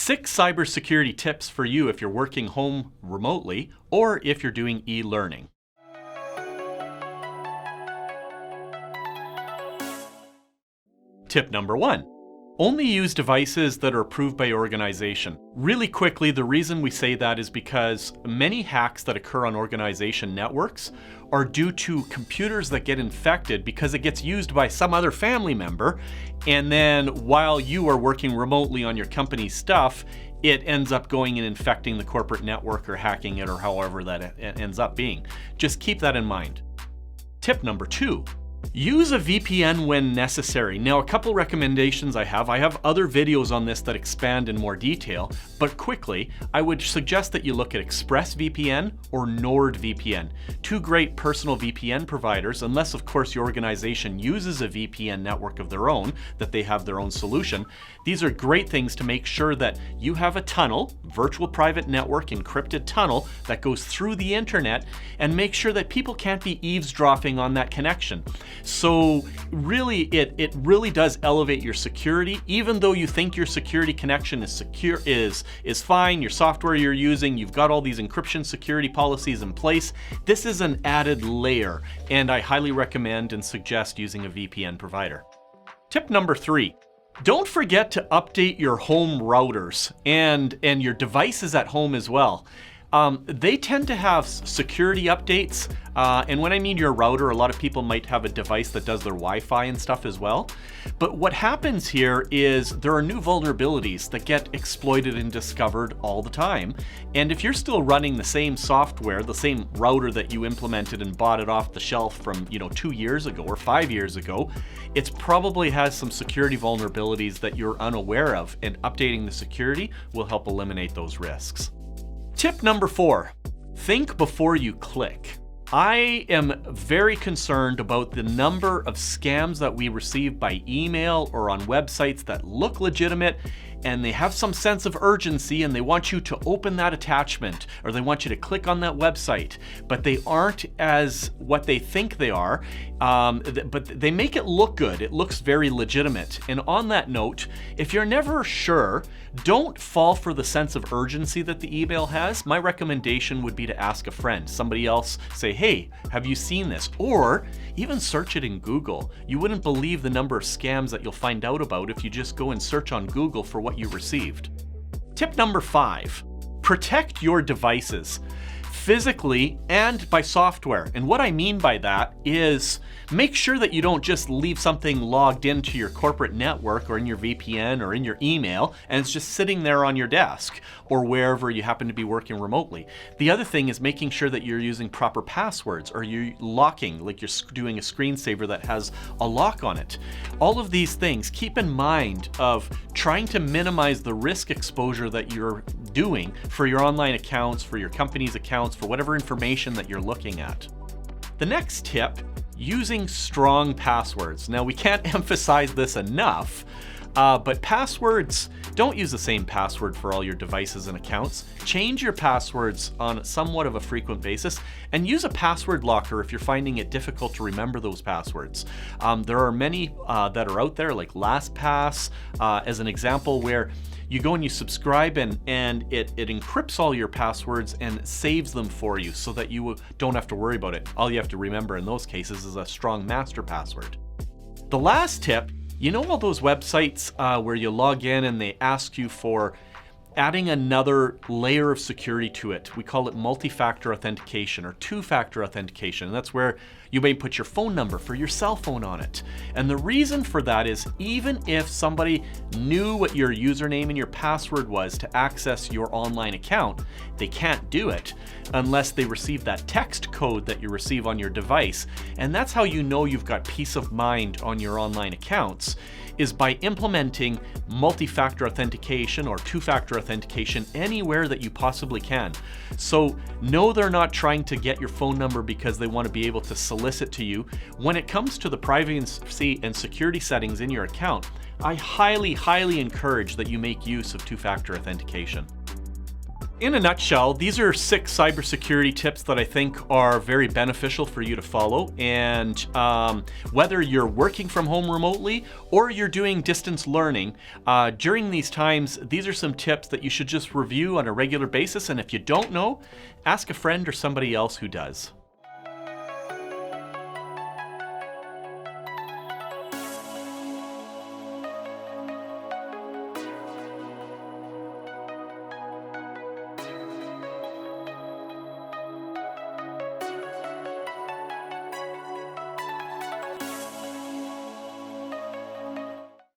6 cybersecurity tips for you if you're working home remotely or if you're doing e-learning. Tip number 1. Only use devices that are approved by your organization. Really quickly, the reason we say that is because many hacks that occur on organization networks are due to computers that get infected because it gets used by some other family member, and then while you are working remotely on your company's stuff, it ends up going and infecting the corporate network or hacking it or however that it ends up being. Just keep that in mind. Tip number 2. Use a VPN when necessary. Now, a couple recommendations I have other videos on this that expand in more detail, but quickly, I would suggest that you look at ExpressVPN or NordVPN. Two great personal VPN providers, unless of course your organization uses a VPN network of their own, that they have their own solution. These are great things to make sure that you have a tunnel, virtual private network, encrypted tunnel that goes through the internet, and make sure that people can't be eavesdropping on that connection. So really, it really does elevate your security. Even though you think your security connection is secure, is fine, your software you're using, you've got all these encryption security policies in place, this is an added layer, and I highly recommend and suggest using a VPN provider. Tip number 3. Don't forget to update your home routers and your devices at home as well. They tend to have security updates, and when I mean your router, a lot of people might have a device that does their Wi-Fi and stuff as well. But what happens here is there are new vulnerabilities that get exploited and discovered all the time. And if you're still running the same software, the same router that you implemented and bought it off the shelf from 2 years ago or 5 years ago, it probably has some security vulnerabilities that you're unaware of, and updating the security will help eliminate those risks. Tip number 4, think before you click. I am very concerned about the number of scams that we receive by email or on websites that look legitimate, and they have some sense of urgency and they want you to open that attachment or they want you to click on that website, but they aren't as what they think they are, but they make it look good. It looks very legitimate. And on that note, if you're never sure, don't fall for the sense of urgency that the email has. My recommendation would be to ask a friend, somebody else, say, hey, have you seen this? Or even search it in Google. You wouldn't believe the number of scams that you'll find out about if you just go and search on Google for what you received. Tip number 5, protect your devices physically and by software. And what I mean by that is make sure that you don't just leave something logged into your corporate network or in your VPN or in your email and it's just sitting there on your desk or wherever you happen to be working remotely. The other thing is making sure that you're using proper passwords, or you're locking, like you're doing a screensaver that has a lock on it. All of these things, keep in mind of trying to minimize the risk exposure that you're doing for your online accounts, for your company's accounts, for whatever information that you're looking at. The next tip, using strong passwords. Now, we can't emphasize this enough, but passwords, don't use the same password for all your devices and accounts. Change your passwords on somewhat of a frequent basis, and use a password locker if you're finding it difficult to remember those passwords. There are many that are out there, like LastPass, as an example, where you go and you subscribe and it encrypts all your passwords and saves them for you so that you don't have to worry about it. All you have to remember in those cases is a strong master password. The last tip, you know all those websites where you log in and they ask you for adding another layer of security to it? We call it multi-factor authentication or two-factor authentication. And that's where you may put your phone number for your cell phone on it. And the reason for that is even if somebody knew what your username and your password was to access your online account, they can't do it unless they receive that text code that you receive on your device. And that's how you know you've got peace of mind on your online accounts, is by implementing multi-factor authentication or two-factor authentication anywhere that you possibly can. So no, they're not trying to get your phone number because they want to be able to solicit to you. When it comes to the privacy and security settings in your account, I highly encourage that you make use of two-factor authentication. In a nutshell, these are 6 cybersecurity tips that I think are very beneficial for you to follow. And whether you're working from home remotely or you're doing distance learning, during these times, these are some tips that you should just review on a regular basis. And if you don't know, ask a friend or somebody else who does.